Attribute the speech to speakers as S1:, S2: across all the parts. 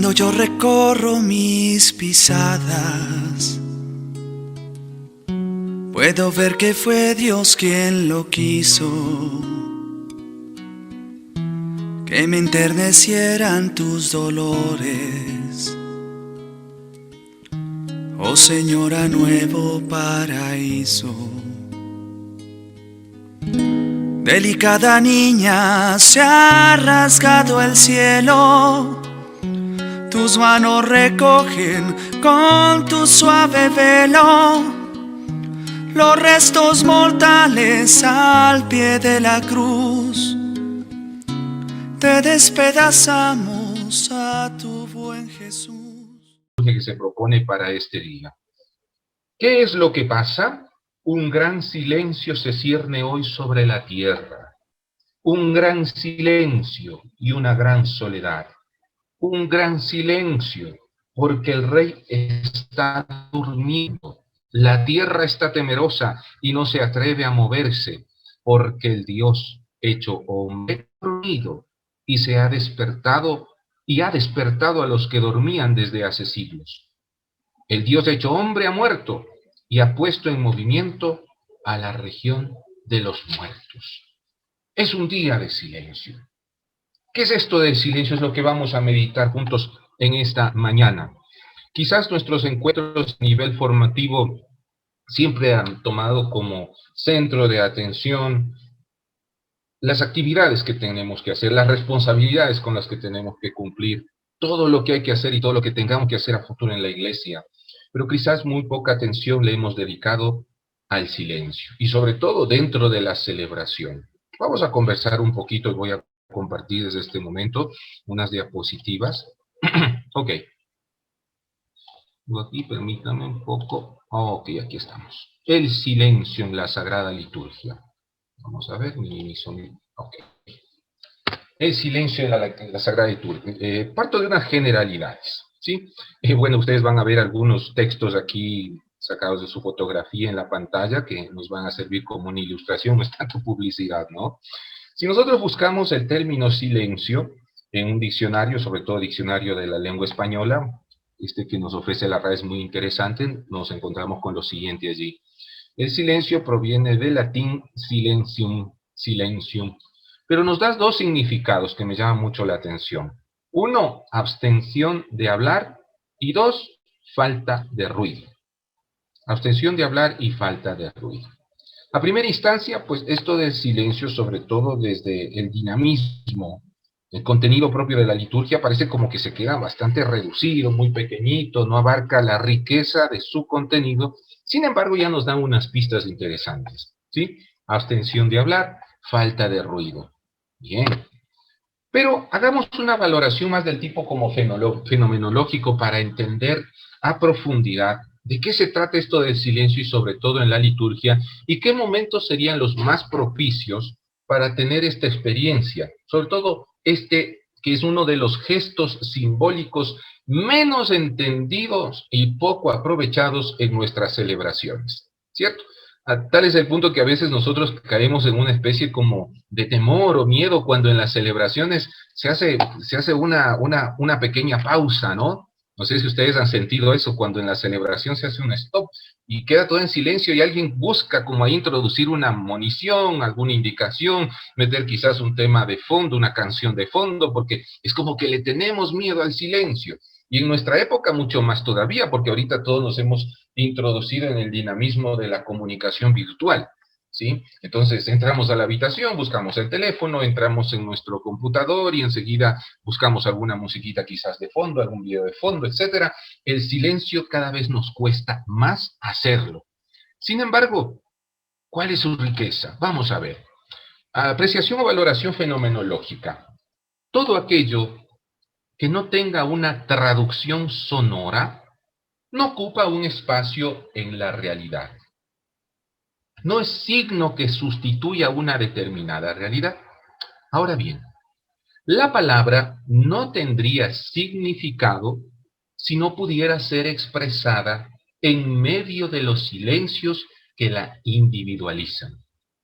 S1: Cuando yo recorro mis pisadas, puedo ver que fue Dios quien lo quiso, que me enternecieran tus dolores, oh Señora, nuevo paraíso. Delicada niña, se ha rasgado el cielo, tus manos recogen con tu suave velo los restos mortales al pie de la cruz. Te despedazamos a tu buen Jesús.
S2: Que se propone para este día. ¿Qué es lo que pasa? Un gran silencio se cierne hoy sobre la tierra. Un gran silencio y una gran soledad. Un gran silencio, porque el rey está durmiendo. La tierra está temerosa y no se atreve a moverse, porque el Dios hecho hombre ha dormido y se ha despertado a los que dormían desde hace siglos. El Dios hecho hombre ha muerto y ha puesto en movimiento a la región de los muertos. Es un día de silencio. ¿Qué es esto del silencio? Es lo que vamos a meditar juntos en esta mañana. Quizás nuestros encuentros a nivel formativo siempre han tomado como centro de atención las actividades que tenemos que hacer, las responsabilidades con las que tenemos que cumplir, todo lo que hay que hacer y todo lo que tengamos que hacer a futuro en la iglesia. Pero quizás muy poca atención le hemos dedicado al silencio, y sobre todo dentro de la celebración. Vamos a conversar un poquito y voy a compartir desde este momento unas diapositivas. Ok. Aquí, permítame un poco. Ok, aquí estamos. El silencio en la Sagrada Liturgia. Vamos a ver, minimizo. Ok. El silencio en la Sagrada Liturgia. Parto de unas generalidades, ¿sí? Bueno, ustedes van a ver algunos textos aquí sacados de su fotografía en la pantalla que nos van a servir como una ilustración, no es tanto publicidad, ¿no? Si nosotros buscamos el término silencio en un diccionario, sobre todo diccionario de la lengua española, este que nos ofrece la RAE es muy interesante, nos encontramos con lo siguiente allí. El silencio proviene del latín silentium, silencium, pero nos da dos significados que me llaman mucho la atención. Uno, abstención de hablar, y dos, falta de ruido. Abstención de hablar y falta de ruido. A primera instancia, pues esto del silencio, sobre todo desde el dinamismo, el contenido propio de la liturgia, parece como que se queda bastante reducido, muy pequeñito, no abarca la riqueza de su contenido. Sin embargo, ya nos dan unas pistas interesantes, ¿sí? Abstención de hablar, falta de ruido. Bien. Pero hagamos una valoración más del tipo como fenomenológico para entender a profundidad de qué se trata esto del silencio y sobre todo en la liturgia, y qué momentos serían los más propicios para tener esta experiencia, sobre todo este que es uno de los gestos simbólicos menos entendidos y poco aprovechados en nuestras celebraciones, ¿cierto? Tal es el punto que a veces nosotros caemos en una especie como de temor o miedo cuando en las celebraciones se hace una pequeña pausa, ¿no? No sé si ustedes han sentido eso, cuando en la celebración se hace un stop y queda todo en silencio y alguien busca como ahí introducir una monición, alguna indicación, meter quizás un tema de fondo, una canción de fondo, porque es como que le tenemos miedo al silencio. Y en nuestra época mucho más todavía, porque ahorita todos nos hemos introducido en el dinamismo de la comunicación virtual, ¿sí? Entonces entramos a la habitación, buscamos el teléfono, entramos en nuestro computador y enseguida buscamos alguna musiquita quizás de fondo, algún video de fondo, etcétera. El silencio cada vez nos cuesta más hacerlo. Sin embargo, ¿cuál es su riqueza? Vamos a ver. Apreciación o valoración fenomenológica. Todo aquello que no tenga una traducción sonora no ocupa un espacio en la realidad. No es signo que sustituya una determinada realidad. Ahora bien, la palabra no tendría significado si no pudiera ser expresada en medio de los silencios que la individualizan.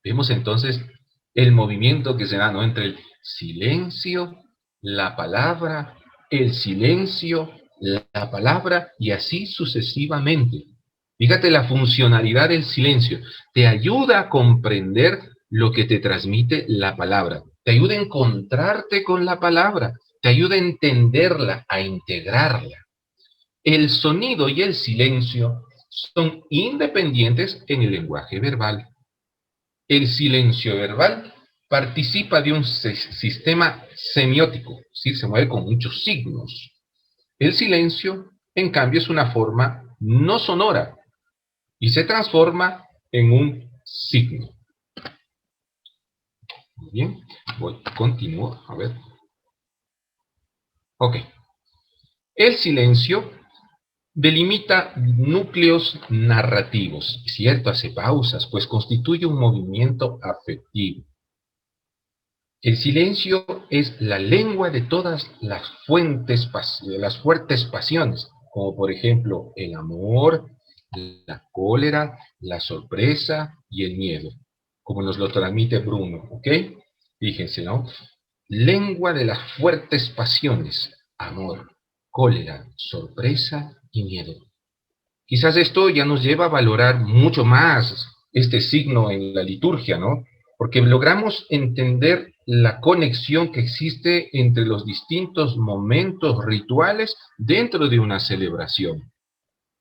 S2: Vemos entonces el movimiento que se da, ¿no?, entre el silencio, la palabra el silencio, la palabra y así sucesivamente. Fíjate la funcionalidad del silencio. Te ayuda a comprender lo que te transmite la palabra. Te ayuda a encontrarte con la palabra. Te ayuda a entenderla, a integrarla. El sonido y el silencio son independientes en el lenguaje verbal. El silencio verbal participa de un sistema semiótico, ¿sí? Se mueve con muchos signos. El silencio, en cambio, es una forma no sonora y se transforma en un signo. Muy bien, continúo, a ver. Ok. El silencio delimita núcleos narrativos, ¿cierto? Hace pausas, pues constituye un movimiento afectivo. El silencio es la lengua de todas las fuertes pasiones, como por ejemplo el amor, la cólera, la sorpresa y el miedo, como nos lo transmite Bruno, ¿ok? Fíjense, ¿no? Lengua de las fuertes pasiones, amor, cólera, sorpresa y miedo. Quizás esto ya nos lleva a valorar mucho más este signo en la liturgia, ¿no? Porque logramos entender la conexión que existe entre los distintos momentos rituales dentro de una celebración.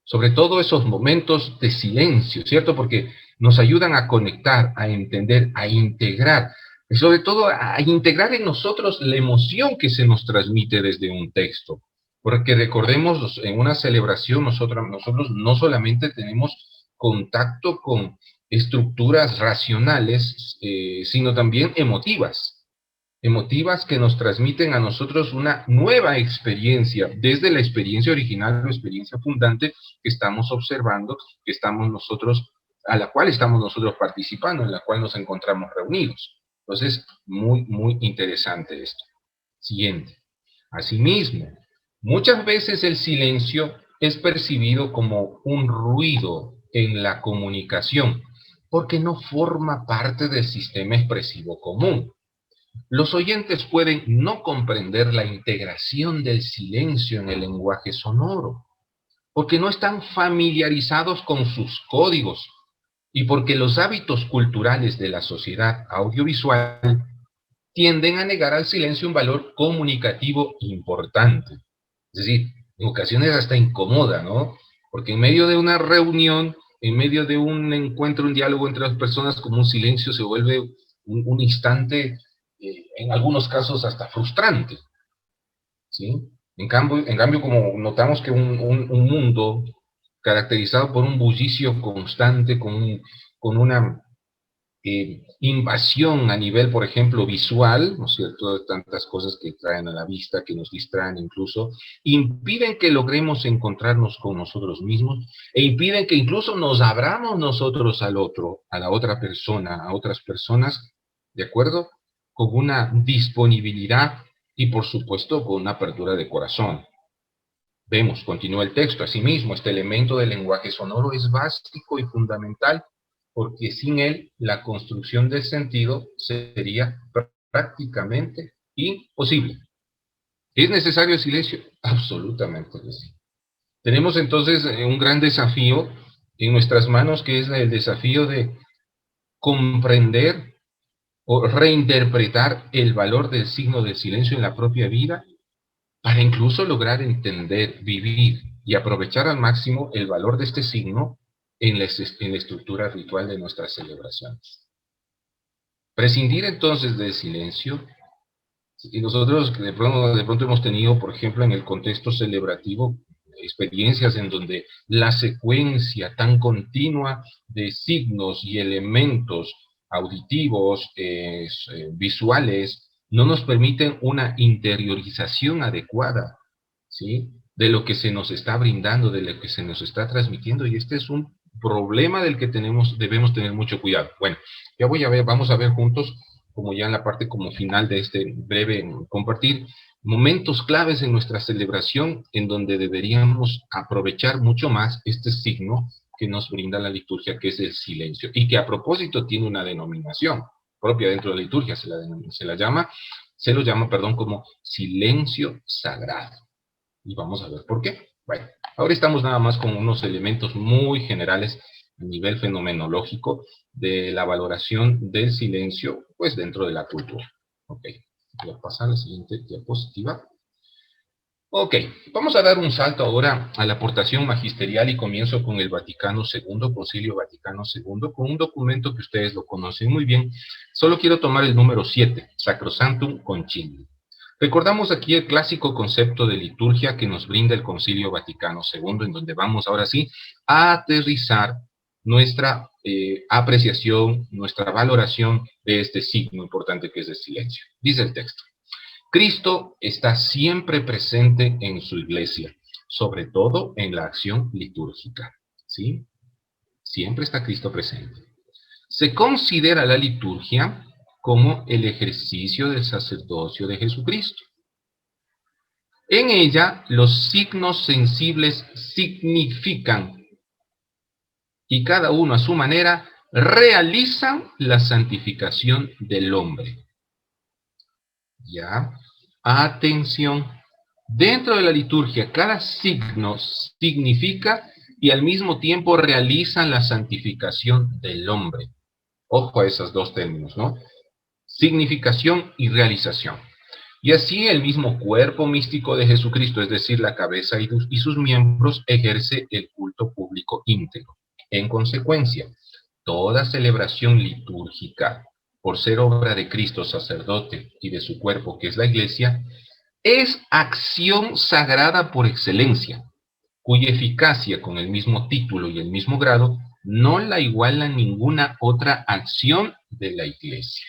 S2: Sobre todo esos momentos de silencio, ¿cierto? Porque nos ayudan a conectar, a entender, a integrar, y sobre todo a integrar en nosotros la emoción que se nos transmite desde un texto. Porque recordemos, en una celebración nosotros no solamente tenemos contacto con estructuras racionales, sino también emotivas que nos transmiten a nosotros una nueva experiencia, desde la experiencia original o experiencia fundante que estamos observando, a la cual estamos nosotros participando, en la cual nos encontramos reunidos. Entonces, muy interesante esto. Siguiente. Asimismo, muchas veces el silencio es percibido como un ruido en la comunicación, porque no forma parte del sistema expresivo común. Los oyentes pueden no comprender la integración del silencio en el lenguaje sonoro, porque no están familiarizados con sus códigos y porque los hábitos culturales de la sociedad audiovisual tienden a negar al silencio un valor comunicativo importante. Es decir, en ocasiones hasta incomoda, ¿no? Porque en medio de una reunión, en medio de un encuentro, un diálogo entre las personas, como un silencio se vuelve un instante, en algunos casos hasta frustrante, ¿sí? En cambio, como notamos que un mundo caracterizado por un bullicio constante, con una invasión a nivel, por ejemplo, visual, ¿no es cierto?, de tantas cosas que traen a la vista, que nos distraen incluso, impiden que logremos encontrarnos con nosotros mismos e impiden que incluso nos abramos nosotros al otro, a la otra persona, a otras personas, ¿de acuerdo? Con una disponibilidad y, por supuesto, con una apertura de corazón. Vemos, continúa el texto, asimismo, este elemento del lenguaje sonoro es básico y fundamental porque sin él la construcción del sentido sería prácticamente imposible. ¿Es necesario el silencio? Absolutamente sí. Tenemos entonces un gran desafío en nuestras manos, que es el desafío de comprender o reinterpretar el valor del signo del silencio en la propia vida, para incluso lograr entender, vivir y aprovechar al máximo el valor de este signo en la estructura ritual de nuestras celebraciones. Prescindir entonces del silencio, y nosotros de pronto hemos tenido, por ejemplo, en el contexto celebrativo, experiencias en donde la secuencia tan continua de signos y elementos auditivos, visuales, no nos permiten una interiorización adecuada, ¿sí?, de lo que se nos está brindando, de lo que se nos está transmitiendo, y este es un problema del que debemos tener mucho cuidado. Bueno, vamos a ver juntos, como ya en la parte como final de este breve compartir, momentos claves en nuestra celebración en donde deberíamos aprovechar mucho más este signo que nos brinda la liturgia, que es el silencio, y que a propósito tiene una denominación propia dentro de la liturgia, se la llama se lo llama, perdón, como silencio sagrado. Y vamos a ver por qué. Bueno, ahora estamos nada más con unos elementos muy generales a nivel fenomenológico de la valoración del silencio, pues dentro de la cultura. Ok, voy a pasar a la siguiente diapositiva. Ok, vamos a dar un salto ahora a la aportación magisterial y comienzo con el Vaticano II, Concilio Vaticano II, con un documento que ustedes lo conocen muy bien. Solo quiero tomar el número 7, Sacrosanctum Concilium. Recordamos aquí el clásico concepto de liturgia que nos brinda el Concilio Vaticano II, en donde vamos ahora sí a aterrizar nuestra apreciación, nuestra valoración de este signo importante que es el silencio. Dice el texto: Cristo está siempre presente en su iglesia, sobre todo en la acción litúrgica. ¿Sí? Siempre está Cristo presente. Se considera la liturgia como el ejercicio del sacerdocio de Jesucristo. En ella, los signos sensibles significan, y cada uno a su manera, realizan la santificación del hombre. ¿Ya? Atención. Dentro de la liturgia, cada signo significa y al mismo tiempo realizan la santificación del hombre. Ojo a esos dos términos, ¿no? Significación y realización. Y así el mismo cuerpo místico de Jesucristo, es decir, la cabeza y sus miembros, ejerce el culto público íntegro. En consecuencia, toda celebración litúrgica, por ser obra de Cristo sacerdote y de su cuerpo, que es la Iglesia, es acción sagrada por excelencia, cuya eficacia con el mismo título y el mismo grado no la iguala ninguna otra acción de la Iglesia.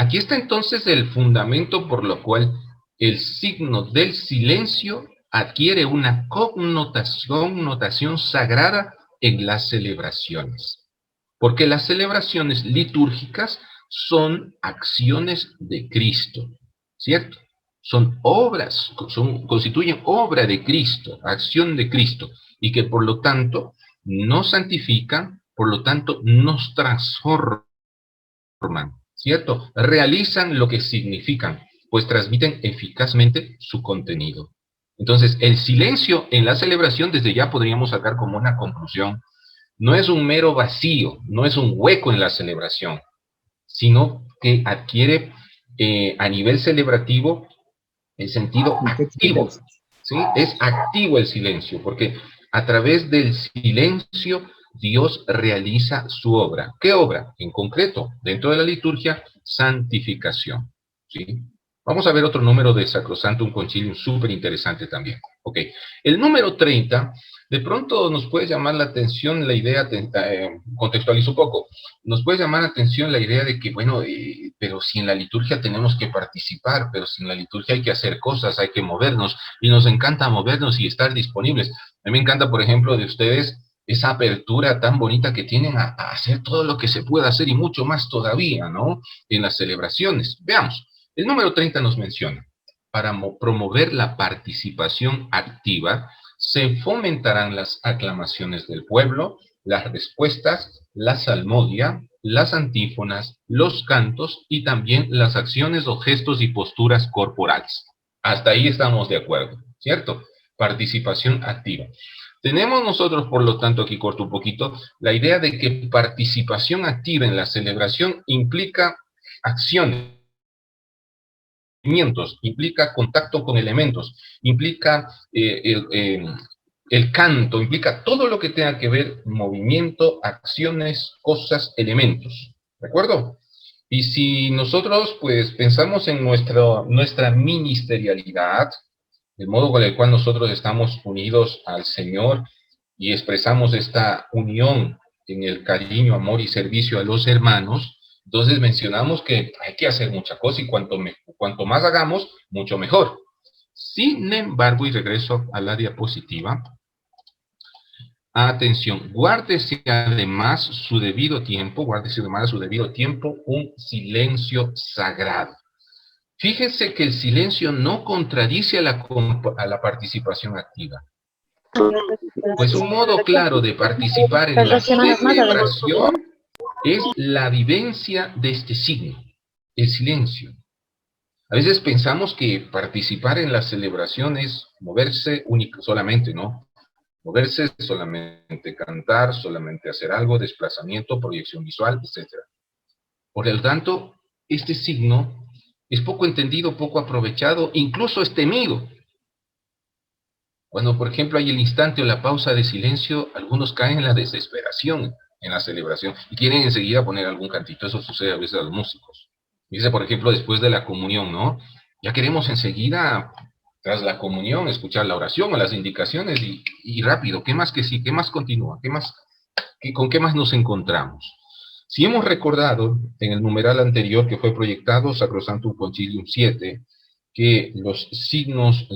S2: Aquí está entonces el fundamento por lo cual el signo del silencio adquiere una connotación sagrada en las celebraciones. Porque las celebraciones litúrgicas son acciones de Cristo, ¿cierto? Son obras, constituyen obra de Cristo, acción de Cristo, y que por lo tanto nos santifican, por lo tanto nos transforman, ¿cierto? Realizan lo que significan, pues transmiten eficazmente su contenido. Entonces, el silencio en la celebración, desde ya podríamos sacar como una conclusión, no es un mero vacío, no es un hueco en la celebración, sino que adquiere a nivel celebrativo el sentido activo, ¿sí? Es activo el silencio, porque a través del silencio Dios realiza su obra. ¿Qué obra? En concreto, dentro de la liturgia, santificación, ¿sí? Vamos a ver otro número de Sacrosanctum Concilium súper interesante también. Ok, el número 30, de pronto nos puede llamar la atención la idea, contextualizo un poco, nos puede llamar la atención la idea de que, bueno, pero si en la liturgia tenemos que participar, pero si en la liturgia hay que hacer cosas, hay que movernos, y nos encanta movernos y estar disponibles. A mí me encanta, por ejemplo, de ustedes, esa apertura tan bonita que tienen a hacer todo lo que se pueda hacer y mucho más todavía, ¿no? En las celebraciones. Veamos. El número 30 nos menciona: para promover la participación activa, se fomentarán las aclamaciones del pueblo, las respuestas, la salmodia, las antífonas, los cantos y también las acciones o gestos y posturas corporales. Hasta ahí estamos de acuerdo, ¿cierto? Participación activa. Tenemos nosotros, por lo tanto, aquí corto un poquito, la idea de que participación activa en la celebración implica acciones, implica contacto con elementos, implica el canto, implica todo lo que tenga que ver movimiento, acciones, cosas, elementos, ¿de acuerdo? Y si nosotros pues pensamos en nuestra ministerialidad, el modo con el cual nosotros estamos unidos al Señor y expresamos esta unión en el cariño, amor y servicio a los hermanos, entonces mencionamos que hay que hacer mucha cosa y cuanto más hagamos, mucho mejor. Sin embargo, y regreso a la diapositiva, atención, guárdese además a su debido tiempo, un silencio sagrado. Fíjense que el silencio no contradice a la participación activa. Pues un modo claro de participar en la celebración es la vivencia de este signo, el silencio. A veces pensamos que participar en la celebración es moverse solamente, ¿no? Moverse, solamente cantar, solamente hacer algo, desplazamiento, proyección visual, etc. Por lo tanto, este signo es poco entendido, poco aprovechado, incluso es temido. Cuando, por ejemplo, hay el instante o la pausa de silencio, algunos caen en la desesperación en la celebración y quieren enseguida poner algún cantito. Eso sucede a veces a los músicos. Dice, por ejemplo, después de la comunión, ¿no? Ya queremos enseguida, tras la comunión, escuchar la oración o las indicaciones y rápido. ¿Qué más que sí? ¿Qué más continúa? ¿Con qué más nos encontramos? Si hemos recordado en el numeral anterior que fue proyectado, Sacrosanctum Concilium 7, que los signos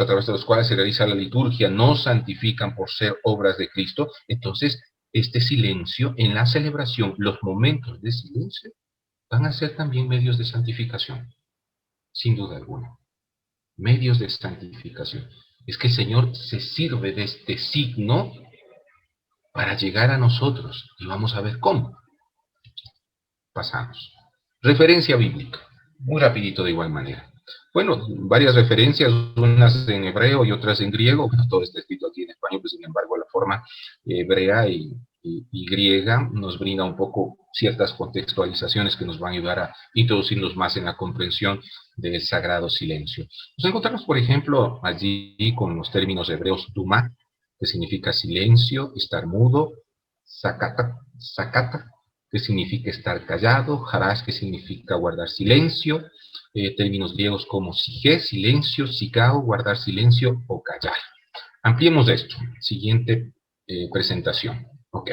S2: a través de los cuales se realiza la liturgia no santifican por ser obras de Cristo, entonces este silencio en la celebración, los momentos de silencio, van a ser también medios de santificación, sin duda alguna. Medios de santificación. Es que el Señor se sirve de este signo para llegar a nosotros, y vamos a ver cómo. Pasamos. Referencia bíblica. Muy rapidito de igual manera. Bueno, varias referencias, unas en hebreo y otras en griego. Todo está escrito aquí en español, pues sin embargo la forma hebrea y griega nos brinda un poco ciertas contextualizaciones que nos van a ayudar a introducirnos más en la comprensión del sagrado silencio. Nos encontramos, por ejemplo, allí con los términos hebreos tumá, que significa silencio, estar mudo, sakata, que significa estar callado, harás, que significa guardar silencio, términos griegos como sige, silencio, sikao, guardar silencio o callar. Ampliemos esto. Siguiente presentación. Ok.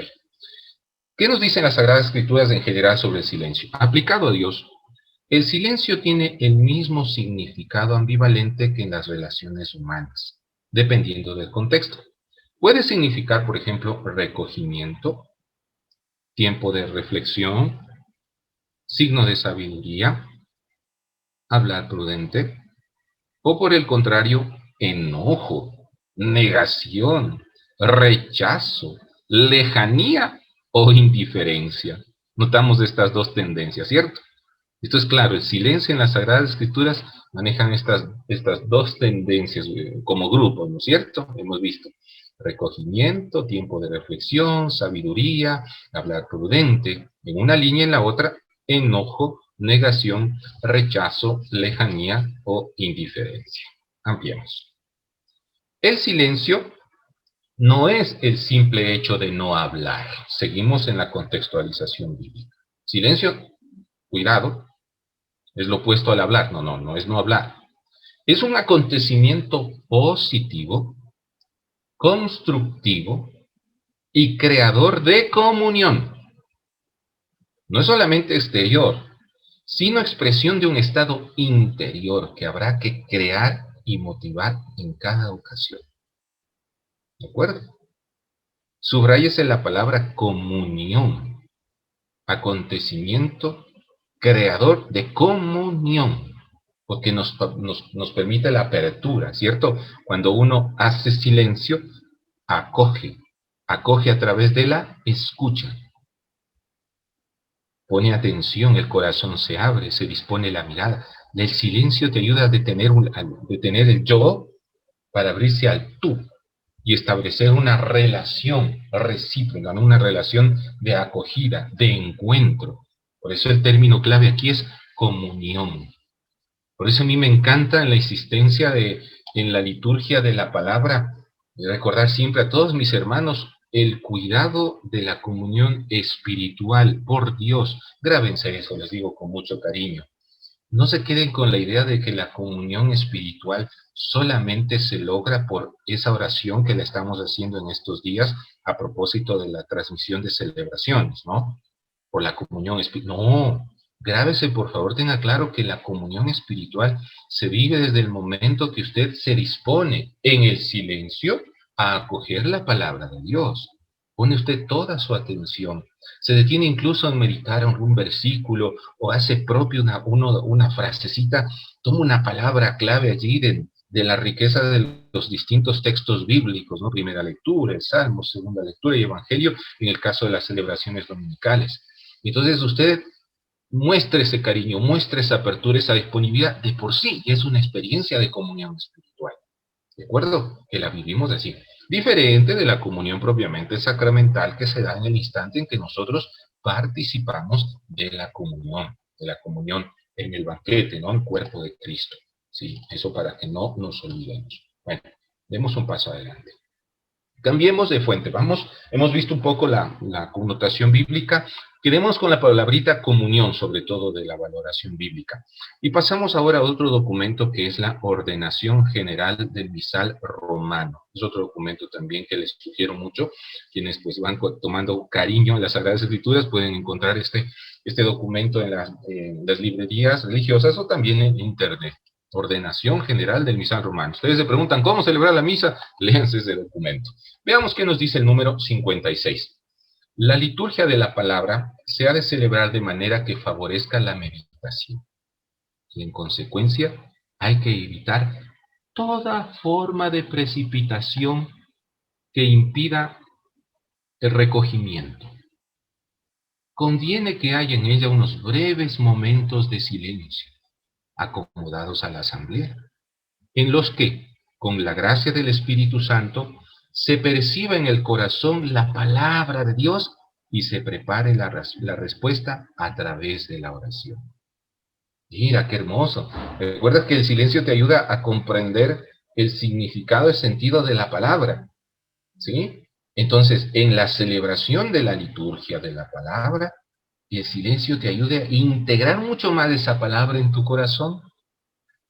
S2: ¿Qué nos dicen las Sagradas Escrituras en general sobre el silencio? Aplicado a Dios, el silencio tiene el mismo significado ambivalente que en las relaciones humanas, dependiendo del contexto. Puede significar, por ejemplo, recogimiento, tiempo de reflexión, signo de sabiduría, hablar prudente, o por el contrario, enojo, negación, rechazo, lejanía o indiferencia. Notamos estas dos tendencias, ¿cierto? Esto es claro, el silencio en las Sagradas Escrituras manejan estas dos tendencias como grupo, ¿no es cierto? Hemos visto recogimiento, tiempo de reflexión, sabiduría, hablar prudente. En una línea, en la otra, enojo, negación, rechazo, lejanía o indiferencia. Ampliemos. El silencio no es el simple hecho de no hablar. Seguimos en la contextualización bíblica. Silencio, cuidado, es lo opuesto al hablar. No es no hablar. Es un acontecimiento positivo, constructivo y creador de comunión. No es solamente exterior, sino expresión de un estado interior que habrá que crear y motivar en cada ocasión. ¿De acuerdo? Subráyese la palabra comunión, acontecimiento creador de comunión, porque nos permite la apertura, ¿cierto? Cuando uno hace silencio, acoge a través de la escucha. Pone atención, el corazón se abre, se dispone la mirada. El silencio te ayuda a detener el yo para abrirse al tú y establecer una relación recíproca, ¿no? Una relación de acogida, de encuentro. Por eso el término clave aquí es comunión. Por eso a mí me encanta la insistencia en la liturgia de la palabra, de recordar siempre a todos mis hermanos el cuidado de la comunión espiritual por Dios. Grábense eso, les digo con mucho cariño. No se queden con la idea de que la comunión espiritual solamente se logra por esa oración que le estamos haciendo en estos días a propósito de la transmisión de celebraciones, ¿no? Por la comunión espiritual. No, grábese, por favor, tenga claro que la comunión espiritual se vive desde el momento que usted se dispone en el silencio a acoger la palabra de Dios. Pone usted toda su atención. Se detiene incluso en meditar un versículo o hace propio una frasecita, toma una palabra clave allí de la riqueza de los distintos textos bíblicos, ¿no? Primera lectura, el Salmo, segunda lectura y Evangelio, en el caso de las celebraciones dominicales. Entonces usted muestre ese cariño, muestre esa apertura, esa disponibilidad, de por sí es una experiencia de comunión espiritual. ¿De acuerdo? Que la vivimos así. Diferente de la comunión propiamente sacramental que se da en el instante en que nosotros participamos de la comunión en el banquete, ¿no? El cuerpo de Cristo. Sí, eso para que no nos olvidemos. Bueno, demos un paso adelante. Cambiemos de fuente. Hemos visto un poco la connotación bíblica. Quedemos con la palabrita comunión, sobre todo de la valoración bíblica. Y pasamos ahora a otro documento que es la Ordenación General del Misal Romano. Es otro documento también que les sugiero mucho. Quienes pues van tomando cariño a las Sagradas Escrituras pueden encontrar este documento en las librerías religiosas o también en internet. Ordenación General del Misal Romano. Ustedes se preguntan cómo celebrar la misa, léanse ese documento. Veamos qué nos dice el número 56. La liturgia de la palabra se ha de celebrar de manera que favorezca la meditación. Y en consecuencia, hay que evitar toda forma de precipitación que impida el recogimiento. Conviene que haya en ella unos breves momentos de silencio, acomodados a la asamblea, en los que, con la gracia del Espíritu Santo, se perciba en el corazón la palabra de Dios y se prepare la respuesta a través de la oración. Mira, qué hermoso. Recuerda que el silencio te ayuda a comprender el significado, el sentido de la palabra, ¿sí? Entonces, en la celebración de la liturgia de la palabra, el silencio te ayuda a integrar mucho más esa palabra en tu corazón.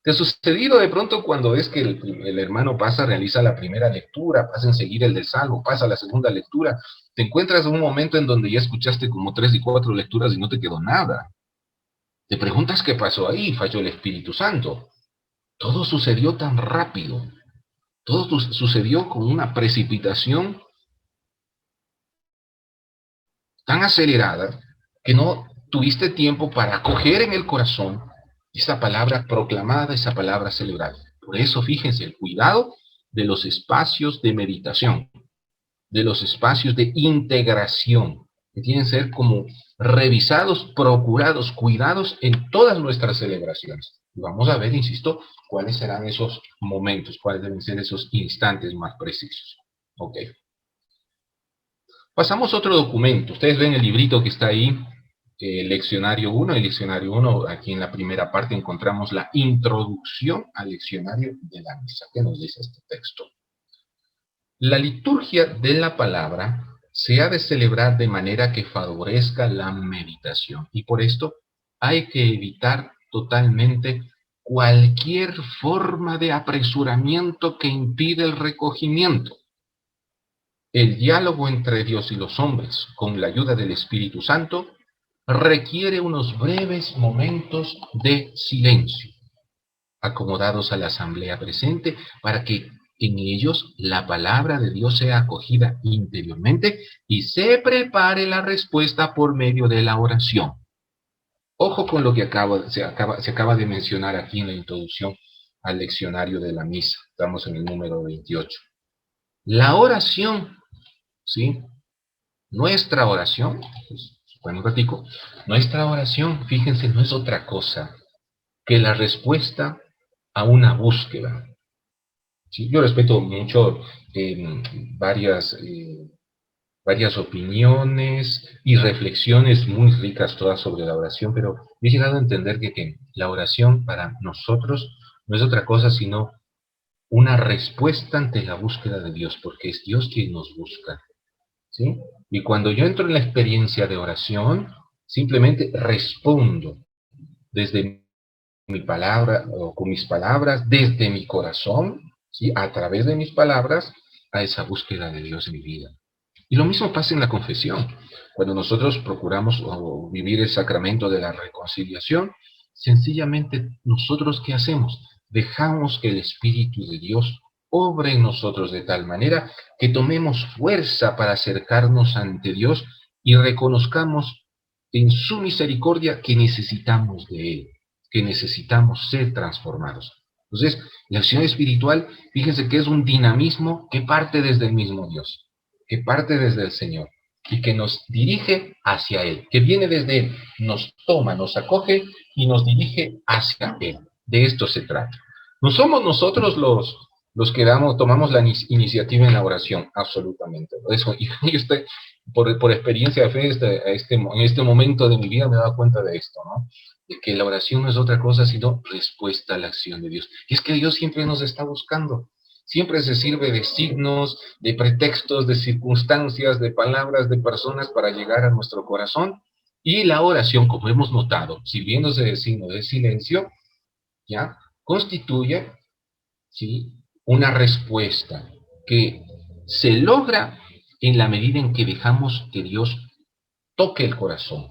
S2: ¿Te ha sucedido de pronto cuando ves que el hermano realiza la primera lectura, pasa enseguida el del Salmo, pasa la segunda lectura, te encuentras en un momento en donde ya escuchaste como 3 y 4 lecturas y no te quedó nada? Te preguntas qué pasó ahí, falló el Espíritu Santo. Todo sucedió tan rápido, todo sucedió con una precipitación tan acelerada que no tuviste tiempo para acoger en el corazón esa palabra proclamada, esa palabra celebrada. Por eso, fíjense, el cuidado de los espacios de meditación, de los espacios de integración, que tienen que ser como revisados, procurados, cuidados en todas nuestras celebraciones. Y vamos a ver, insisto, cuáles serán esos momentos, cuáles deben ser esos instantes más precisos. Ok. Pasamos a otro documento. Ustedes ven el librito que está ahí, leccionario 1. El leccionario 1, aquí en la primera parte encontramos la introducción al leccionario de la misa. ¿Qué nos dice este texto? La liturgia de la palabra se ha de celebrar de manera que favorezca la meditación. Y por esto hay que evitar totalmente cualquier forma de apresuramiento que impide el recogimiento. El diálogo entre Dios y los hombres, con la ayuda del Espíritu Santo, requiere unos breves momentos de silencio, acomodados a la asamblea presente, para que en ellos la palabra de Dios sea acogida interiormente y se prepare la respuesta por medio de la oración. Ojo con lo que se acaba de mencionar aquí en la introducción al leccionario de la misa. Estamos en el número 28. La oración, ¿sí? Nuestra oración, pues, bueno, un ratico, nuestra oración, fíjense, no es otra cosa que la respuesta a una búsqueda. ¿Sí? Yo respeto mucho varias opiniones y reflexiones muy ricas todas sobre la oración, pero he llegado a entender que la oración para nosotros no es otra cosa sino una respuesta ante la búsqueda de Dios, porque es Dios quien nos busca. ¿Sí? Y cuando yo entro en la experiencia de oración, simplemente respondo desde mi palabra o con mis palabras, desde mi corazón, ¿sí? A través de mis palabras, a esa búsqueda de Dios en mi vida. Y lo mismo pasa en la confesión. Cuando nosotros procuramos vivir el sacramento de la reconciliación, sencillamente nosotros ¿qué hacemos? Dejamos que el Espíritu de Dios obre en nosotros de tal manera que tomemos fuerza para acercarnos ante Dios y reconozcamos en su misericordia que necesitamos de Él, que necesitamos ser transformados. Entonces, la acción espiritual, fíjense que es un dinamismo que parte desde el mismo Dios, que parte desde el Señor, y que nos dirige hacia Él, que viene desde Él, nos toma, nos acoge y nos dirige hacia Él. De esto se trata. No somos nosotros los que tomamos la iniciativa en la oración, absolutamente. Eso, y yo estoy, por experiencia de fe, en este momento de mi vida me he dado cuenta de esto, ¿no? De que la oración no es otra cosa sino respuesta a la acción de Dios. Y es que Dios siempre nos está buscando. Siempre se sirve de signos, de pretextos, de circunstancias, de palabras, de personas para llegar a nuestro corazón. Y la oración, como hemos notado, sirviéndose del signo de silencio, ya constituye, ¿sí?, una respuesta que se logra en la medida en que dejamos que Dios toque el corazón.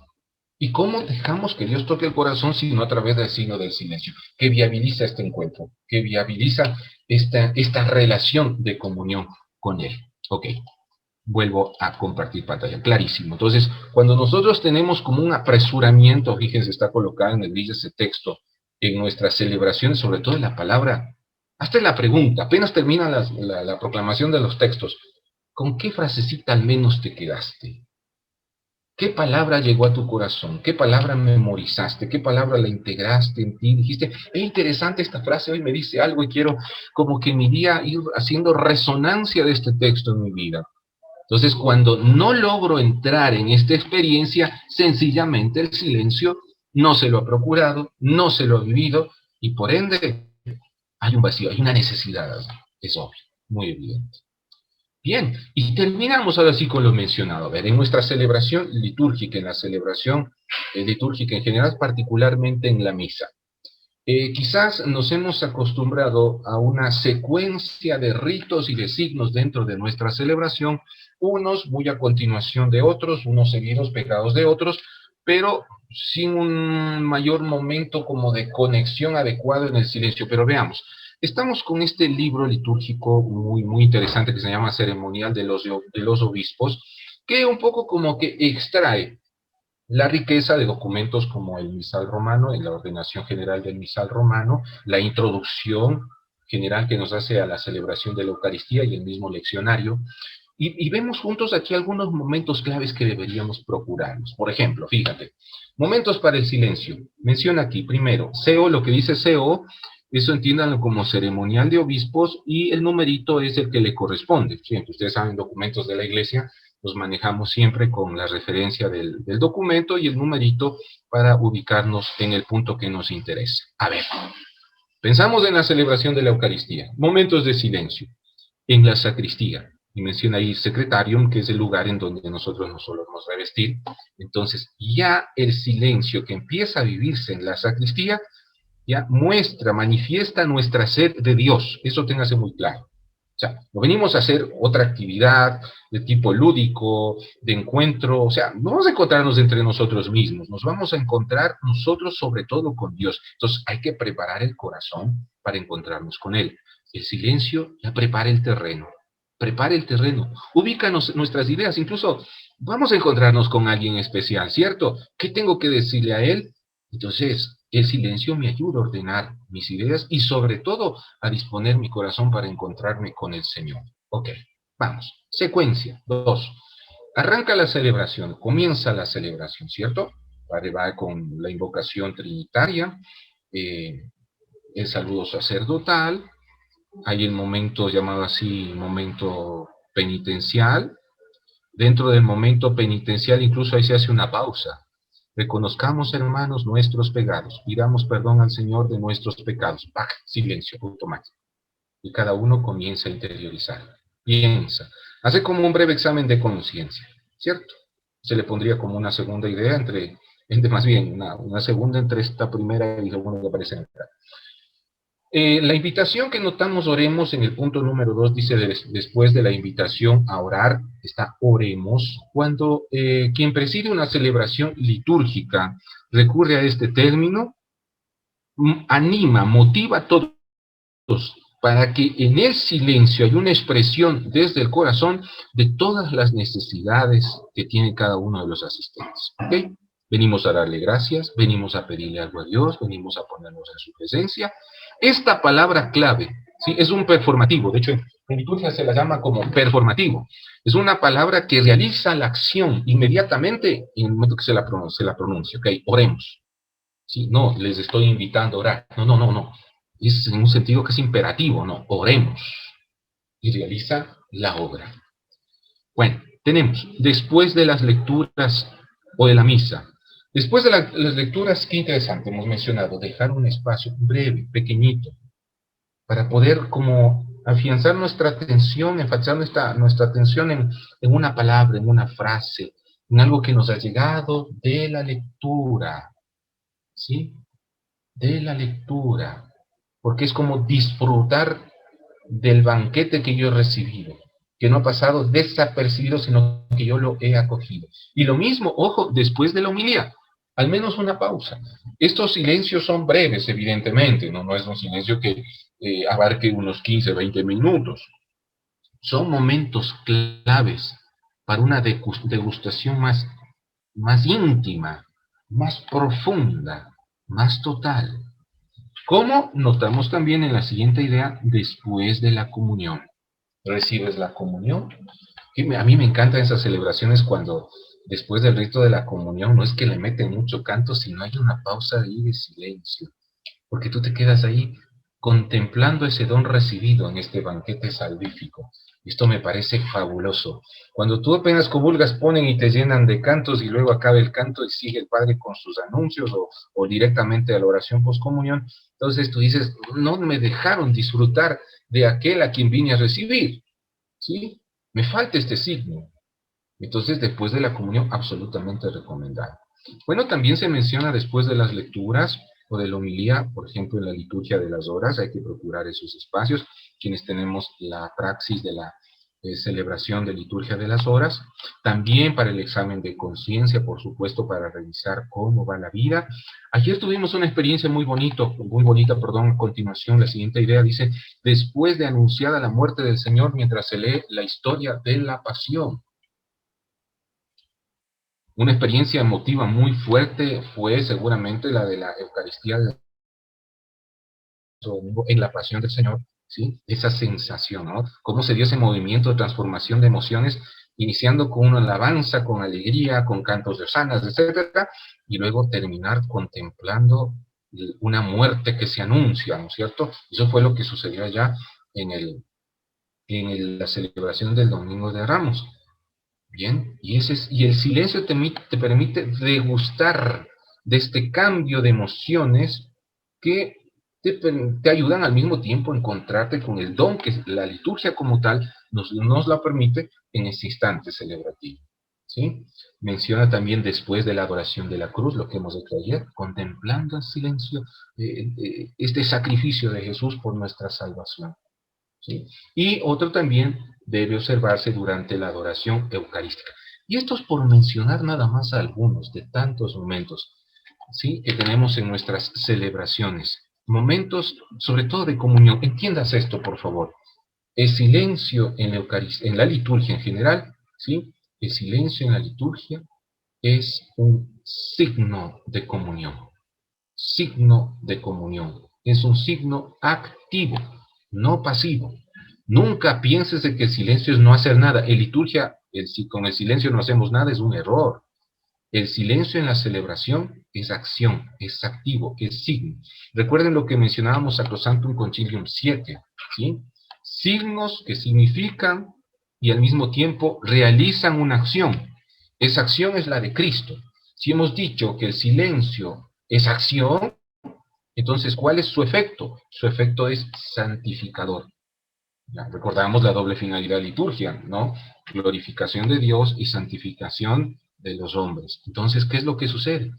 S2: ¿Y cómo dejamos que Dios toque el corazón sino a través del signo del silencio? Que viabiliza este encuentro, que viabiliza esta relación de comunión con Él. Ok, vuelvo a compartir pantalla, clarísimo. Entonces, cuando nosotros tenemos como un apresuramiento, fíjense, está colocado en el vídeo ese texto, en nuestras celebraciones, sobre todo en la palabra, hasta en la pregunta, apenas termina la proclamación de los textos, ¿con qué frasecita al menos te quedaste? ¿Qué palabra llegó a tu corazón? ¿Qué palabra memorizaste? ¿Qué palabra la integraste en ti? Dijiste, es interesante esta frase, hoy me dice algo y quiero como que en mi día ir haciendo resonancia de este texto en mi vida. Entonces, cuando no logro entrar en esta experiencia, sencillamente el silencio no se lo ha procurado, no se lo ha vivido y por ende hay un vacío, hay una necesidad, es obvio, muy evidente. Bien, y terminamos ahora sí con lo mencionado. A ver, en nuestra celebración litúrgica, en la celebración litúrgica en general, particularmente en la misa, quizás nos hemos acostumbrado a una secuencia de ritos y de signos dentro de nuestra celebración, unos muy a continuación de otros, unos seguidos pegados de otros, pero sin un mayor momento como de conexión adecuado en el silencio. Pero veamos, estamos con este libro litúrgico muy interesante que se llama Ceremonial de los Obispos, que un poco como que extrae la riqueza de documentos como el misal romano, en la ordenación general del misal romano, la introducción general que nos hace a la celebración de la Eucaristía y el mismo leccionario, y vemos juntos aquí algunos momentos claves que deberíamos procurarnos. Por ejemplo, fíjate, momentos para el silencio. Menciona aquí, primero, CO, lo que dice CO, eso entiéndanlo como ceremonial de obispos, y el numerito es el que le corresponde. Siempre, ustedes saben, documentos de la Iglesia, los manejamos siempre con la referencia del documento y el numerito para ubicarnos en el punto que nos interesa. A ver, pensamos en la celebración de la Eucaristía, momentos de silencio. En la sacristía, y menciona ahí secretarium, que es el lugar en donde nosotros nos solemos revestir. Entonces, ya el silencio que empieza a vivirse en la sacristía, ya manifiesta nuestra sed de Dios. Eso téngase muy claro. O sea, no venimos a hacer otra actividad de tipo lúdico, de encuentro, o sea, no vamos a encontrarnos entre nosotros mismos, nos vamos a encontrar nosotros sobre todo con Dios. Entonces hay que preparar el corazón para encontrarnos con Él. El silencio ya prepara el terreno, ubícanos nuestras ideas, incluso vamos a encontrarnos con alguien especial, ¿cierto? ¿Qué tengo que decirle a él? Entonces, el silencio me ayuda a ordenar mis ideas y sobre todo a disponer mi corazón para encontrarme con el Señor. Ok, vamos. Secuencia 2. Arranca la celebración, comienza la celebración, ¿cierto? Va con la invocación trinitaria, el saludo sacerdotal, hay el momento llamado así, momento penitencial. Dentro del momento penitencial incluso ahí se hace una pausa. Reconozcamos, hermanos, nuestros pecados. Pidamos perdón al Señor de nuestros pecados. ¡Pac! Silencio automático. Y cada uno comienza a interiorizar. Piensa. Hace como un breve examen de conciencia, ¿cierto? Se le pondría como una segunda idea más bien, una segunda entre esta primera y segunda que aparece en el plan. La invitación que notamos, oremos, en el punto número 2, dice, después de la invitación a orar, está oremos. Cuando quien preside una celebración litúrgica recurre a este término, anima, motiva a todos para que en el silencio haya una expresión desde el corazón de todas las necesidades que tiene cada uno de los asistentes. ¿Okay? Venimos a darle gracias, venimos a pedirle algo a Dios, venimos a ponernos en su presencia. Esta palabra clave ¿sí? Es un performativo, de hecho en liturgia se la llama como performativo. Es una palabra que realiza la acción inmediatamente en el momento que se la pronuncia. Ok, oremos. ¿Sí? No les estoy invitando a orar. No, no, no, no. Es en un sentido que es imperativo, no, oremos. Y realiza la obra. Bueno, tenemos, después de las lecturas o de la misa, después de las lecturas, qué interesante, hemos mencionado, dejar un espacio breve, pequeñito, para poder como afianzar nuestra atención, enfatizar nuestra atención en una palabra, en una frase, en algo que nos ha llegado de la lectura, ¿sí? De la lectura, porque es como disfrutar del banquete que yo he recibido, que no ha pasado desapercibido, sino que yo lo he acogido. Y lo mismo, ojo, después de la homilía, al menos una pausa. Estos silencios son breves, evidentemente, no es un silencio que abarque unos 15, 20 minutos. Son momentos claves para una degustación más íntima, más profunda, más total. Como notamos también en la siguiente idea, después de la comunión. Recibes la comunión. A mí me encantan esas celebraciones cuando después del rito de la comunión no es que le meten mucho canto, sino hay una pausa ahí de silencio, porque tú te quedas ahí contemplando ese don recibido en este banquete salvífico. Esto me parece fabuloso. Cuando tú apenas comulgas, ponen y te llenan de cantos y luego acaba el canto y sigue el Padre con sus anuncios o directamente a la oración postcomunión. Entonces tú dices, no me dejaron disfrutar de aquel a quien vine a recibir, ¿sí? Me falta este signo. Entonces, después de la comunión, absolutamente recomendado. Bueno, también se menciona después de las lecturas o de la homilía, por ejemplo, en la liturgia de las horas, hay que procurar esos espacios. Quienes tenemos la praxis de la celebración de liturgia de las horas, también para el examen de conciencia, por supuesto, para revisar cómo va la vida. Ayer tuvimos una experiencia muy bonita, a continuación, la siguiente idea dice, después de anunciada la muerte del Señor, mientras se lee la historia de la pasión. Una experiencia emotiva muy fuerte fue seguramente la de la Eucaristía del domingo en la Pasión del Señor, ¿sí? Esa sensación, ¿no? Cómo se dio ese movimiento de transformación de emociones, iniciando con una alabanza, con alegría, con cantos de hosanas, etcétera, y luego terminar contemplando una muerte que se anuncia, ¿no es cierto? Eso fue lo que sucedió allá la celebración del Domingo de Ramos. Bien, y el silencio te permite degustar de este cambio de emociones que te ayudan al mismo tiempo a encontrarte con el don que la liturgia como tal nos la permite en ese instante celebrativo. ¿Sí? Menciona también después de la adoración de la cruz, lo que hemos hecho ayer, contemplando en silencio este sacrificio de Jesús por nuestra salvación. ¿Sí? Y otro también debe observarse durante la adoración eucarística. Y esto es por mencionar nada más algunos de tantos momentos, ¿sí?, que tenemos en nuestras celebraciones. Momentos, sobre todo de comunión. Entiendas esto, por favor. El silencio en la en la liturgia en general, ¿sí? El silencio en la liturgia es un signo de comunión. Signo de comunión. Es un signo activo, no pasivo. Nunca pienses de que el silencio es no hacer nada. En liturgia, con el silencio no hacemos nada, es un error. El silencio en la celebración es acción, es activo, es signo. Recuerden lo que mencionábamos Sacrosanctum Concilium 7, ¿sí? Signos que significan y al mismo tiempo realizan una acción. Esa acción es la de Cristo. Si hemos dicho que el silencio es acción, entonces, ¿cuál es su efecto? Su efecto es santificador. Ya, recordamos la doble finalidad de liturgia, ¿no? Glorificación de Dios y santificación de los hombres. Entonces, ¿qué es lo que sucede?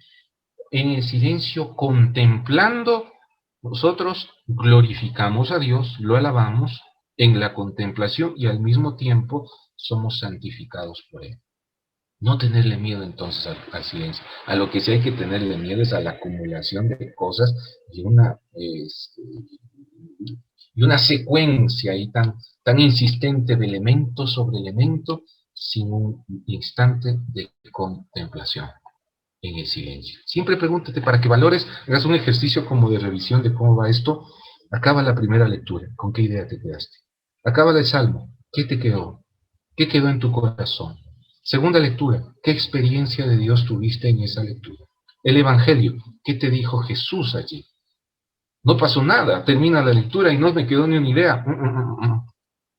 S2: En el silencio, contemplando, nosotros glorificamos a Dios, lo alabamos en la contemplación y al mismo tiempo somos santificados por Él. No tenerle miedo entonces al silencio. A lo que sí hay que tenerle miedo es a la acumulación de cosas y una secuencia ahí tan insistente de elemento sobre elemento sin un instante de contemplación en el silencio. Siempre pregúntate para que valores, hagas un ejercicio como de revisión de cómo va esto. Acaba la primera lectura. ¿Con qué idea te quedaste? Acaba el Salmo. ¿Qué te quedó? ¿Qué quedó en tu corazón? Segunda lectura. ¿Qué experiencia de Dios tuviste en esa lectura? El Evangelio. ¿Qué te dijo Jesús allí? No pasó nada. Termina la lectura y no me quedó ni una idea.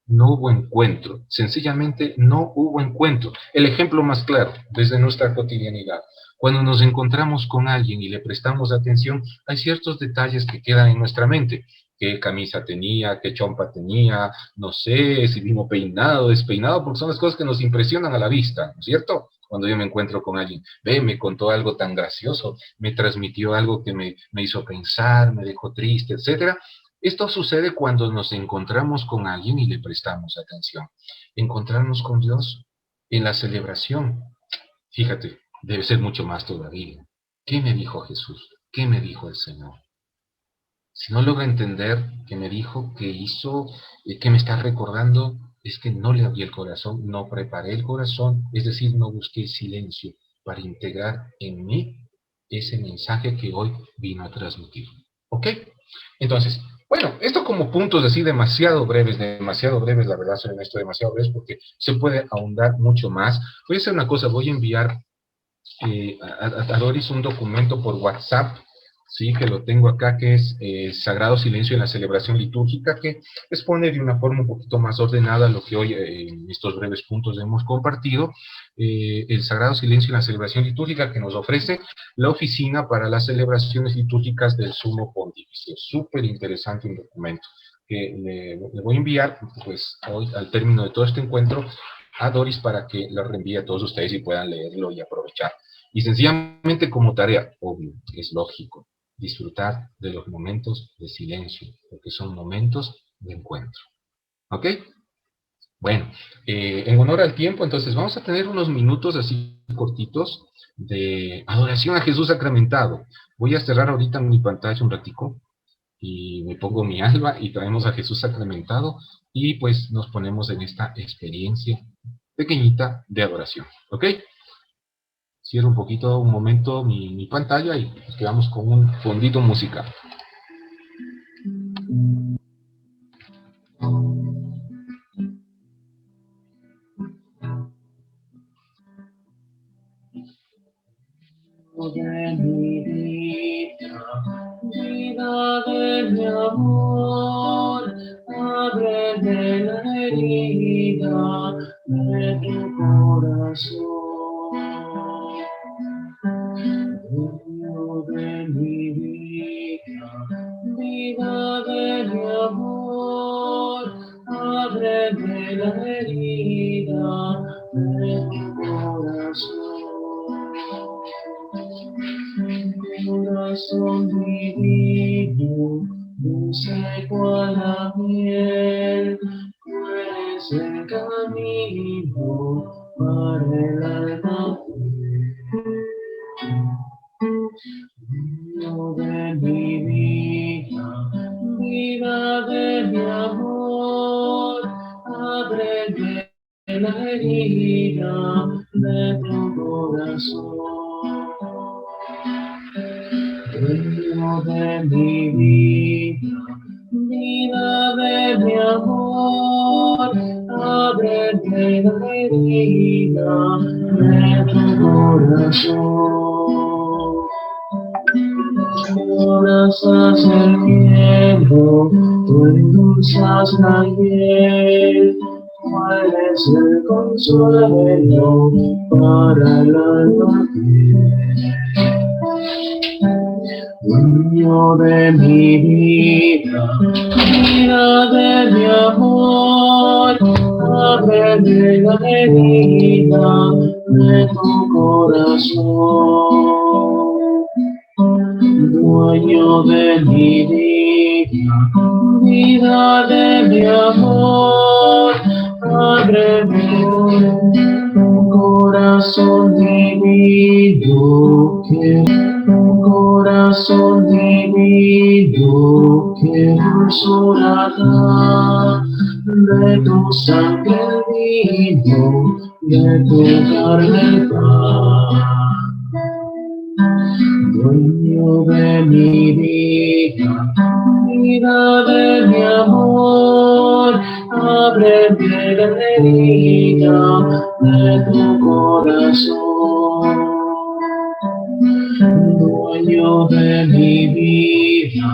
S2: No hubo encuentro. Sencillamente no hubo encuentro. El ejemplo más claro desde nuestra cotidianidad. Cuando nos encontramos con alguien y le prestamos atención, hay ciertos detalles que quedan en nuestra mente. ¿Qué camisa tenía? ¿Qué chompa tenía? No sé, si vino peinado, despeinado, porque son las cosas que nos impresionan a la vista, ¿no es cierto? Cuando yo me encuentro con alguien, me contó algo tan gracioso, me transmitió algo que me hizo pensar, me dejó triste, etcétera. Esto sucede cuando nos encontramos con alguien y le prestamos atención. Encontrarnos con Dios en la celebración, fíjate, debe ser mucho más todavía. ¿Qué me dijo Jesús? ¿Qué me dijo el Señor? Si no logro entender qué me dijo, qué hizo, qué me está recordando, es que no le abrí el corazón, no preparé el corazón, es decir, no busqué silencio para integrar en mí ese mensaje que hoy vino a transmitir. ¿Ok? Entonces, bueno, esto como puntos así demasiado breves, la verdad, soy honesto, demasiado breves, porque se puede ahondar mucho más. Voy a hacer una cosa, voy a enviar a Doris un documento por WhatsApp, sí, que lo tengo acá, que es Sagrado Silencio en la Celebración Litúrgica, que expone de una forma un poquito más ordenada lo que hoy en estos breves puntos hemos compartido, el Sagrado Silencio en la Celebración Litúrgica que nos ofrece la Oficina para las Celebraciones Litúrgicas del Sumo Pontífice. Súper interesante un documento que le voy a enviar, pues, hoy al término de todo este encuentro, a Doris para que lo reenvíe a todos ustedes y puedan leerlo y aprovechar. Y sencillamente como tarea, obvio, es lógico, disfrutar de los momentos de silencio, porque son momentos de encuentro. ¿Ok? Bueno, en honor al tiempo, entonces vamos a tener unos minutos así cortitos de adoración a Jesús sacramentado. Voy a cerrar ahorita mi pantalla un ratico y me pongo mi alma y traemos a Jesús sacramentado y pues nos ponemos en esta experiencia pequeñita de adoración. ¿Ok? Cierro un poquito, un momento mi pantalla y nos quedamos con un fondito musical. De mi vida, vida de mi amor, ábreme la herida de tu corazón. Dueño de mi vida, vida de mi amor, ábreme la herida de tu corazón. Corazón divino, dulce cual la miel, tú eres el camino para el alma fiel. De mi vida, vida de mi amor, ábreme la herida de tu corazón. Dueño de mi vida, vida de mi amor, ábreme la herida de tu corazón. Abrazas el cielo, tú endulzas la hiel, tú eres el consuelo para el alma fiel. Dueño de mi vida, vida de mi amor, ábreme la herida de tu corazón. Dueño de mi vida, vida de mi amor, ábreme tu corazón divino, que tu corazón divino, que dulzura da de tu sangre vino, de tu carne pan. dueño de mi vida de mi amor, ábreme la herida de tu corazón. Dueño de mi vida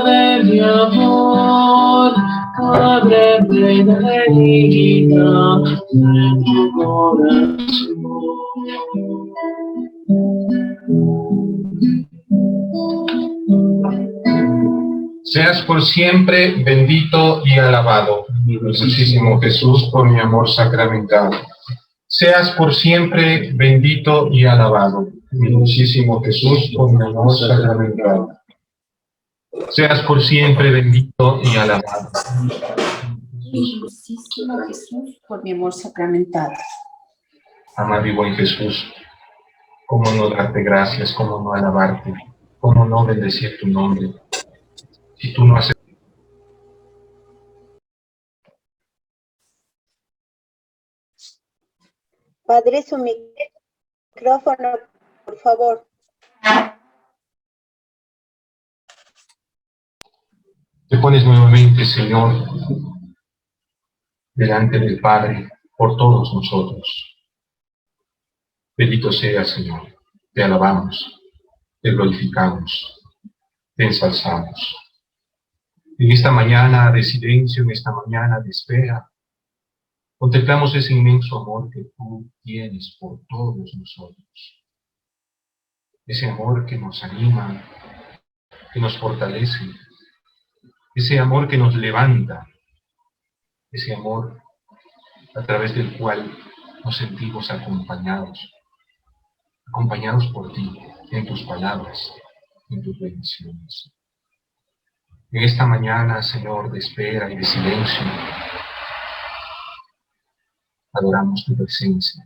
S2: de mi amor, ábreme la herida de tu corazón. Seas por siempre bendito y alabado, mi dulcísimo Jesús, por mi amor sacramental. Seas por siempre bendito y alabado, mi dulcísimo Jesús, por mi amor sacramental. Seas por siempre bendito y alabado.
S3: Mi dulcísimo Jesús, por mi amor sacramental.
S2: Amado y buen Jesús, cómo no darte gracias, cómo no alabarte, cómo no bendecir tu nombre, si tú no haces.
S4: Padre, su micrófono, por favor.
S2: Te pones nuevamente, Señor, delante del Padre, por todos nosotros. Bendito seas, Señor. Te alabamos, te glorificamos, te ensalzamos. En esta mañana de silencio, en esta mañana de espera, contemplamos ese inmenso amor que tú tienes por todos nosotros. Ese amor que nos anima, que nos fortalece, ese amor que nos levanta, ese amor a través del cual nos sentimos acompañados por ti, en tus palabras, en tus bendiciones. En esta mañana, Señor, de espera y de silencio, adoramos tu presencia.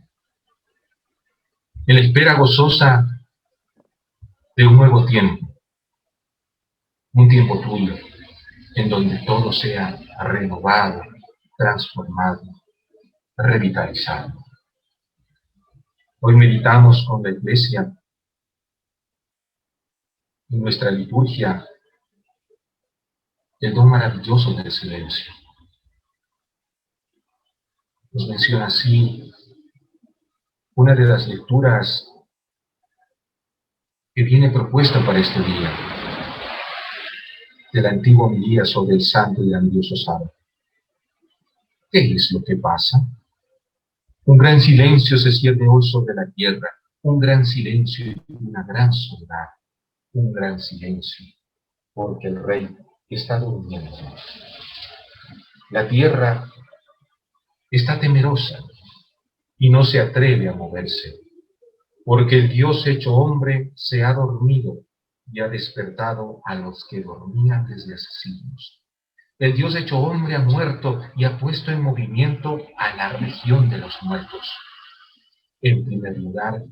S2: En la espera gozosa de un nuevo tiempo, un tiempo tuyo, en donde todo sea renovado, transformado, revitalizado. Hoy meditamos con la Iglesia en nuestra liturgia el don maravilloso del silencio. Nos menciona así una de las lecturas que viene propuesta para este día, de la antigua homilía sobre el santo y grandioso sábado. ¿Qué es lo que pasa? Un gran silencio se cierne hoy sobre la tierra, un gran silencio y una gran soledad, un gran silencio, porque el Rey está durmiendo. La tierra está temerosa y no se atreve a moverse, porque el Dios hecho hombre se ha dormido y ha despertado a los que dormían desde hace siglos. El Dios hecho hombre ha muerto y ha puesto en movimiento a la región de los muertos. En primer lugar,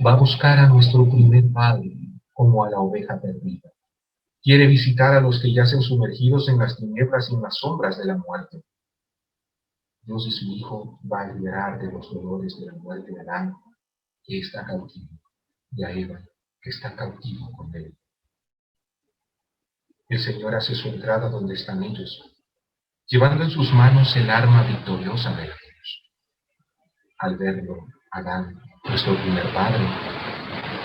S2: va a buscar a nuestro primer padre, como a la oveja perdida. Quiere visitar a los que yacen sumergidos en las tinieblas y en las sombras de la muerte. Dios y su Hijo va a liberar de los dolores de la muerte de Adán, que está cautivo, y a Eva, que está cautivo con él. El Señor hace su entrada donde están ellos, llevando en sus manos el arma victoriosa de la cruz. Al verlo, Adán, nuestro primer padre,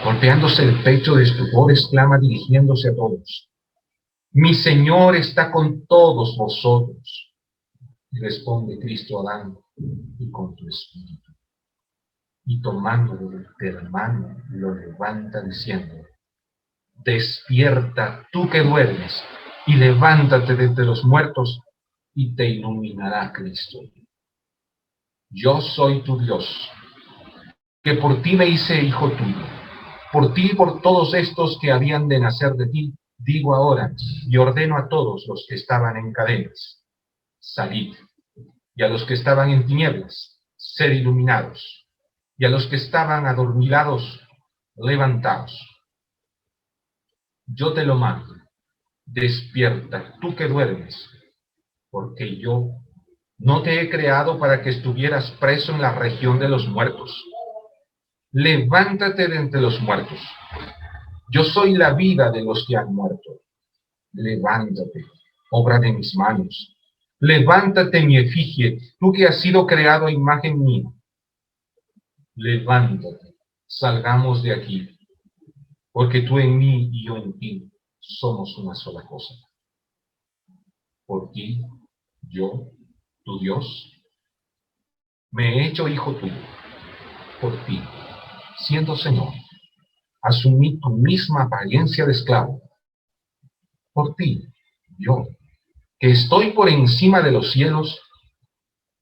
S2: golpeándose el pecho de estupor, exclama dirigiéndose a todos: «Mi Señor está con todos vosotros». Y responde Cristo a Adán: «Y con tu espíritu». Y tomándolo de la mano, lo levanta diciendo: «Despierta, tú que duermes, y levántate de entre los muertos, y te iluminará Cristo. Yo soy tu Dios, que por ti me hice hijo tuyo. Por ti y por todos estos que habían de nacer de ti, digo ahora, y ordeno a todos los que estaban en cadenas: salid, y a los que estaban en tinieblas, sed iluminados, y a los que estaban adormilados, levantaos. Yo te lo mando, despierta, tú que duermes, porque yo no te he creado para que estuvieras preso en la región de los muertos. Levántate de entre los muertos, Yo soy la vida de los que han muerto. Levántate, obra de mis manos. Levántate, mi efigie, tú que has sido creado a imagen mía. Levántate, salgamos de aquí, porque tú en mí y yo en ti somos una sola cosa. Por ti, yo, tu Dios, me he hecho hijo tuyo. Por ti, siendo Señor, asumí tu misma apariencia de esclavo. Por ti, yo, que estoy por encima de los cielos,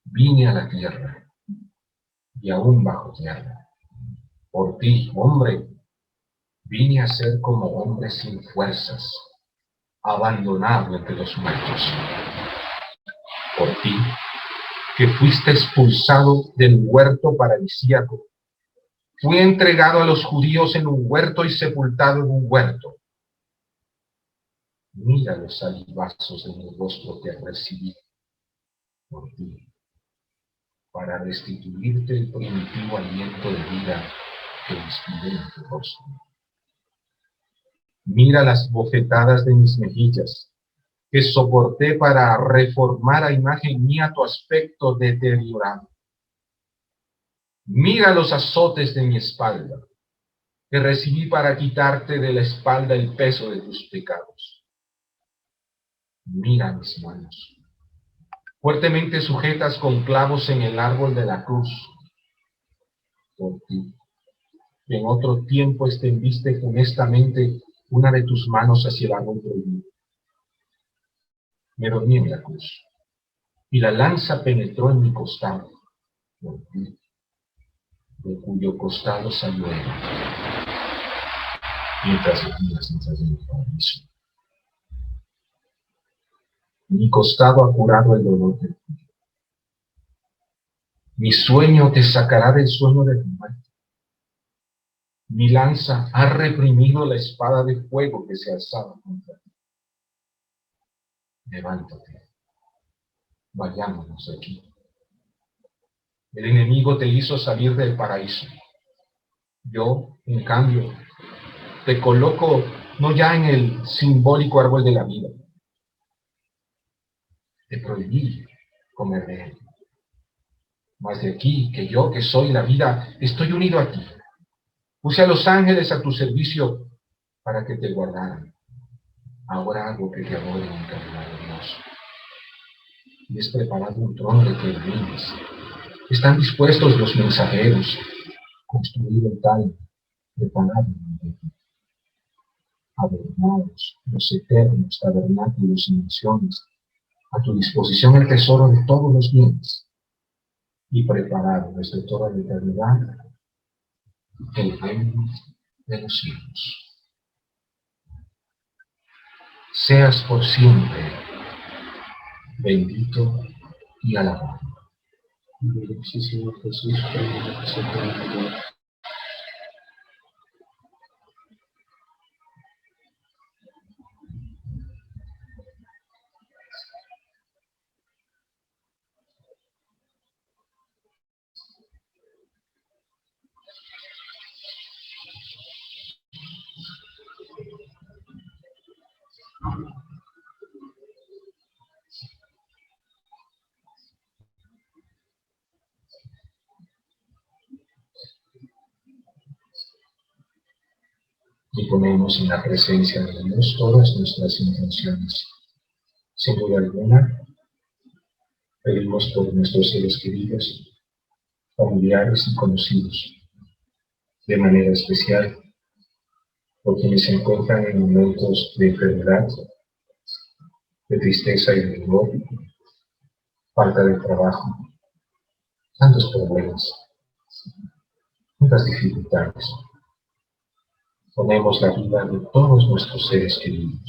S2: vine a la tierra y aún bajo tierra. Por ti, hombre, vine a ser como hombre sin fuerzas, abandonado entre los muertos. Por ti, que fuiste expulsado del huerto paradisíaco, fui entregado a los judíos en un huerto y sepultado en un huerto. Mira los salivazos de mi rostro que recibí por ti, para restituirte el primitivo aliento de vida que inspiré en tu rostro. Mira las bofetadas de mis mejillas, que soporté para reformar a imagen mía tu aspecto deteriorado. Mira los azotes de mi espalda, que recibí para quitarte de la espalda el peso de tus pecados. Mira mis manos, fuertemente sujetas con clavos en el árbol de la cruz. Por ti, que en otro tiempo extendiste funestamente una de tus manos hacia el árbol prohibido. Me dormí en la cruz, y la lanza penetró en mi costado. Por ti, de cuyo costado salió Eva, mientras dormías en el paraíso. Mi costado ha curado el dolor del tuyo. Mi sueño te sacará del sueño de tu muerte. Mi lanza ha reprimido la espada de fuego que se alzaba contra ti. Levántate, vayámonos de aquí. El enemigo te hizo salir del paraíso. Yo, en cambio, te coloco no ya en el simbólico árbol de la vida. Te prohibí comer de él. Mas de aquí, que yo, que soy la vida, estoy unido a ti. Puse a los ángeles a tu servicio para que te guardaran. Ahora hago que te adoren en calidad de Dios. Y es preparado un trono de querubines. Están dispuestos los mensajeros, construido tal, preparado en ti. Adornados los eternos tabernáculos y naciones, a tu disposición el tesoro de todos los bienes, y preparado desde toda la eternidad el reino de los cielos. Seas por siempre bendito y alabado.
S5: Sí, Señor Jesús, por la presentación.
S2: Y ponemos en la presencia de Dios todas nuestras intenciones. Sin duda alguna, pedimos por nuestros seres queridos, familiares y conocidos, de manera especial por quienes se encuentran en momentos de enfermedad, de tristeza y de dolor, falta de trabajo, tantos problemas, tantas dificultades. Ponemos la vida de todos nuestros seres queridos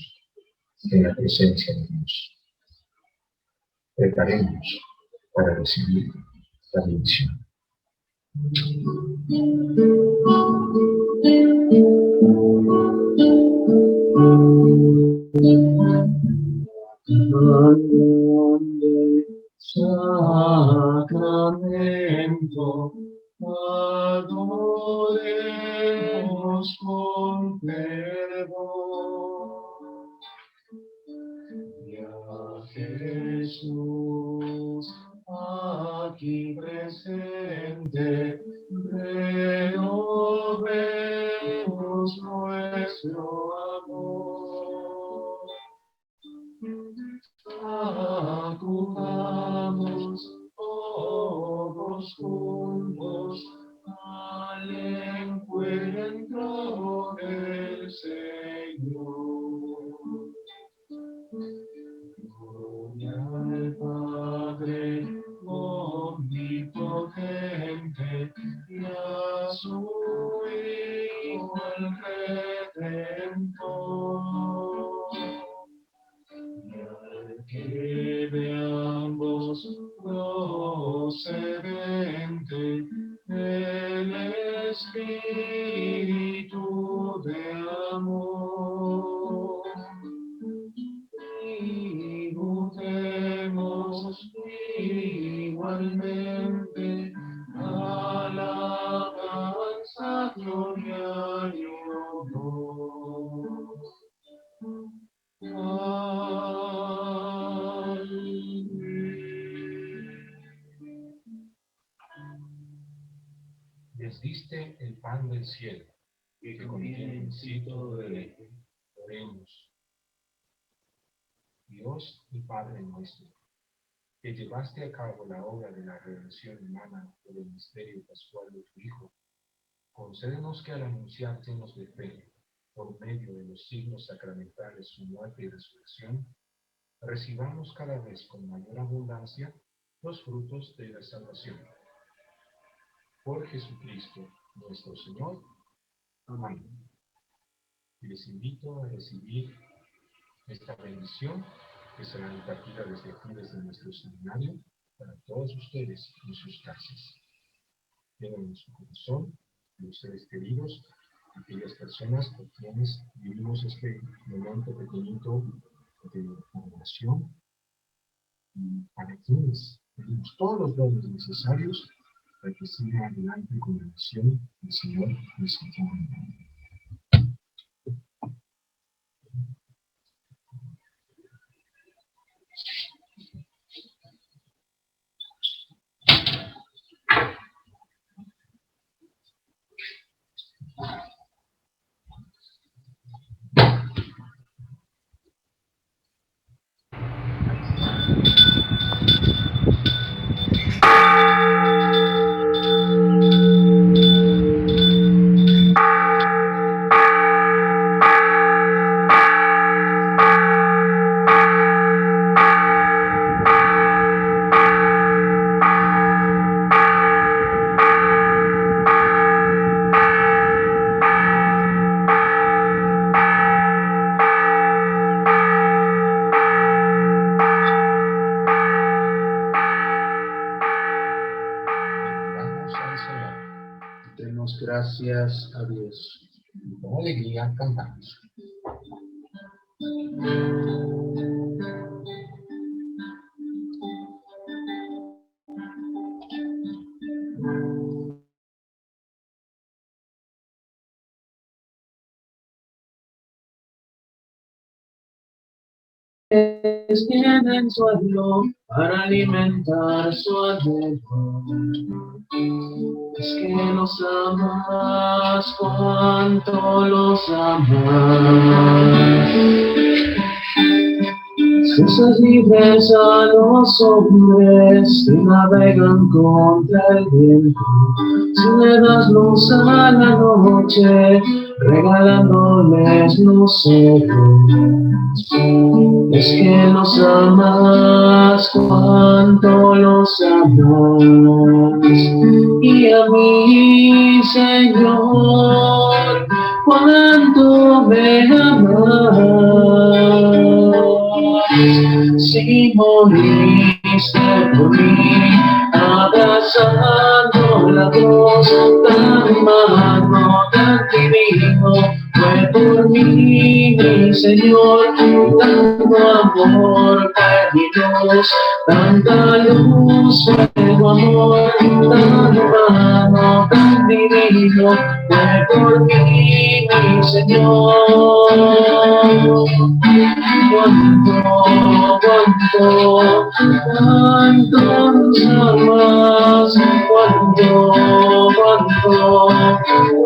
S2: en la presencia de Dios. Preparemos para recibir la bendición.
S5: Sacramento adoremos con fervor. Y a Jesús aquí presente, renovemos nuestro amor. Acudamos todos juntos al encuentro del Señor. Gloria al Padre omnipotente y a su Hijo el Redentor. Y al que de ambos procedente el Espíritu de amor. Tributemos igualmente alabanza, gloria y honor.
S2: Les diste el pan del cielo, que contiene principio de ley. Oremos. Dios y Padre nuestro, que llevaste a cabo la obra de la redención humana por el misterio pascual de tu Hijo, concédenos que al anunciártenos de fe, por medio de los signos sacramentales, su muerte y resurrección, recibamos cada vez con mayor abundancia los frutos de la salvación. Por Jesucristo nuestro Señor. Amén. Y les invito a recibir esta bendición que será impartida desde aquí, desde nuestro seminario, para todos ustedes en sus casas. Tengan en su corazón, de ustedes queridos, aquellas personas por quienes vivimos este momento pequeñito de oración, para quienes pedimos todos los dones necesarios para que siga adelante con la misión del Señor les acompañe. Demos gracias a Dios. Con alegría cantamos.
S5: Tienen suelo para alimentar su anhelo. Es que los amas, cuánto los amas. Jesús libres a los hombres que navegan contra el viento. Si le das luz a la noche, regalándoles los ojos. Es que los amas, cuánto los amas. Y a mí, Señor, cuánto me amas. Si moriste por mí, abrazando la voz tan humano, tan divino, fue por mí, mi Señor, tanto amor perdidos, tanta luz fue tu amor, tan humano, por mí, mi Señor. Cuánto nos amas,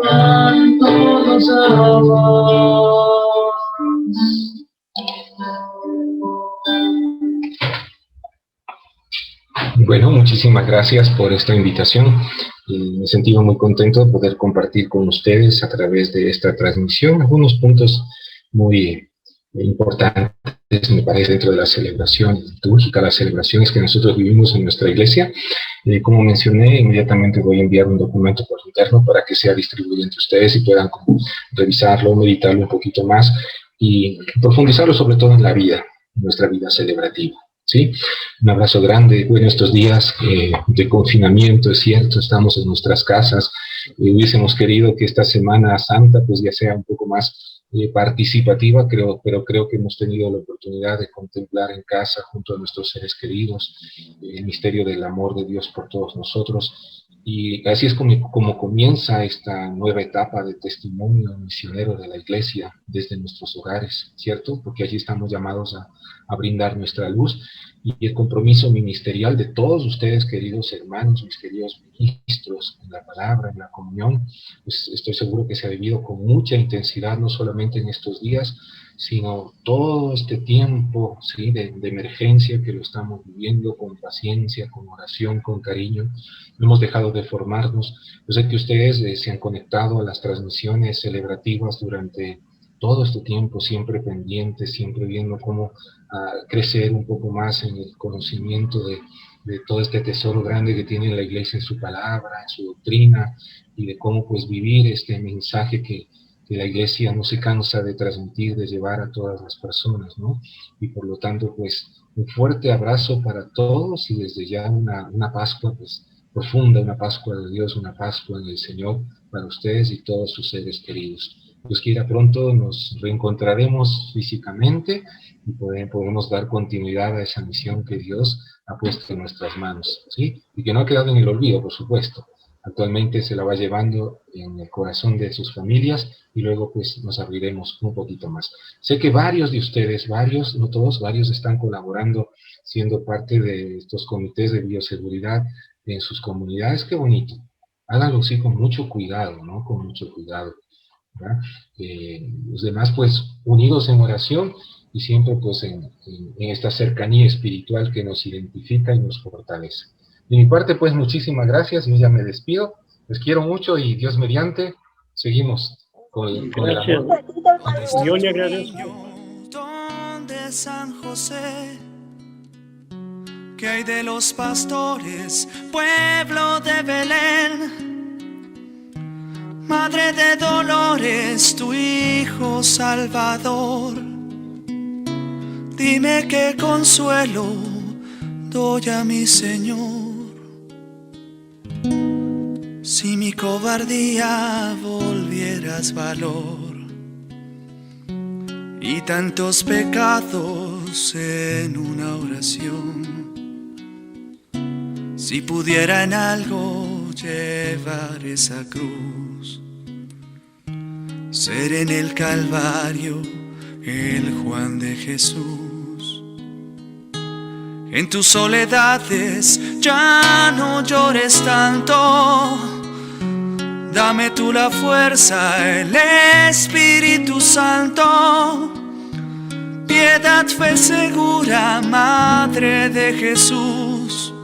S5: cuánto nos amas.
S2: Bueno, muchísimas gracias por esta invitación. Me he sentido muy contento de poder compartir con ustedes a través de esta transmisión algunos puntos muy importantes, me parece, dentro de la celebración litúrgica, las celebraciones que nosotros vivimos en nuestra iglesia. Como mencioné, inmediatamente voy a enviar un documento por interno para que sea distribuido entre ustedes y puedan revisarlo, meditarlo un poquito más y profundizarlo sobre todo en la vida, en nuestra vida celebrativa. ¿Sí? Un abrazo grande. Bueno, estos días de confinamiento, es cierto, estamos en nuestras casas. Hubiésemos querido que esta Semana Santa pues ya sea un poco más participativa, pero creo que hemos tenido la oportunidad de contemplar en casa junto a nuestros seres queridos el misterio del amor de Dios por todos nosotros. Y así es como comienza esta nueva etapa de testimonio misionero de la Iglesia desde nuestros hogares, ¿cierto? Porque allí estamos llamados a brindar nuestra luz, y el compromiso ministerial de todos ustedes, queridos hermanos, mis queridos ministros, en la palabra, en la comunión, pues estoy seguro que se ha vivido con mucha intensidad, no solamente en estos días, sino todo este tiempo, ¿sí?, de emergencia que lo estamos viviendo con paciencia, con oración, con cariño. No hemos dejado de formarnos. Yo sé que ustedes se han conectado a las transmisiones celebrativas durante todo este tiempo, siempre pendientes, siempre viendo cómo crecer un poco más en el conocimiento de todo este tesoro grande que tiene la Iglesia en su palabra, en su doctrina, y de cómo pues vivir este mensaje que la Iglesia no se cansa de transmitir, de llevar a todas las personas, ¿no? Y por lo tanto, pues, un fuerte abrazo para todos, y desde ya una Pascua, pues, profunda, una Pascua de Dios, una Pascua en el Señor para ustedes y todos sus seres queridos. Dios quiera, pronto nos reencontraremos físicamente y podemos dar continuidad a esa misión que Dios ha puesto en nuestras manos, ¿sí? Y que no ha quedado en el olvido, por supuesto. Actualmente se la va llevando en el corazón de sus familias, y luego pues nos abriremos un poquito más. Sé que varios de ustedes, varios, no todos, varios están colaborando, siendo parte de estos comités de bioseguridad en sus comunidades. ¡Qué bonito! Háganlo sí con mucho cuidado, ¿no? Con mucho cuidado, ¿verdad? Los demás pues unidos en oración y siempre pues en esta cercanía espiritual que nos identifica y nos fortalece. De mi parte, pues, muchísimas gracias. Yo ya me despido. Les quiero mucho y Dios mediante, seguimos con el amor.
S1: ¿Dónde
S5: Yo le
S1: está tu
S5: agradezco.
S1: niño? ¿Dónde San José? ¿Qué hay de los pastores, pueblo de Belén? Madre de Dolores, tu Hijo Salvador. Dime qué consuelo doy a mi Señor. Si mi cobardía volvieras valor y tantos pecados en una oración, si pudiera en algo llevar esa cruz, ser en el Calvario el Juan de Jesús. En tus soledades ya no llores tanto, dame tú la fuerza, el Espíritu Santo. Piedad, fe segura, Madre de Jesús.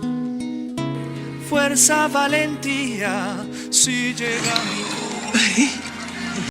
S1: Fuerza, valentía, si llega mi cruz.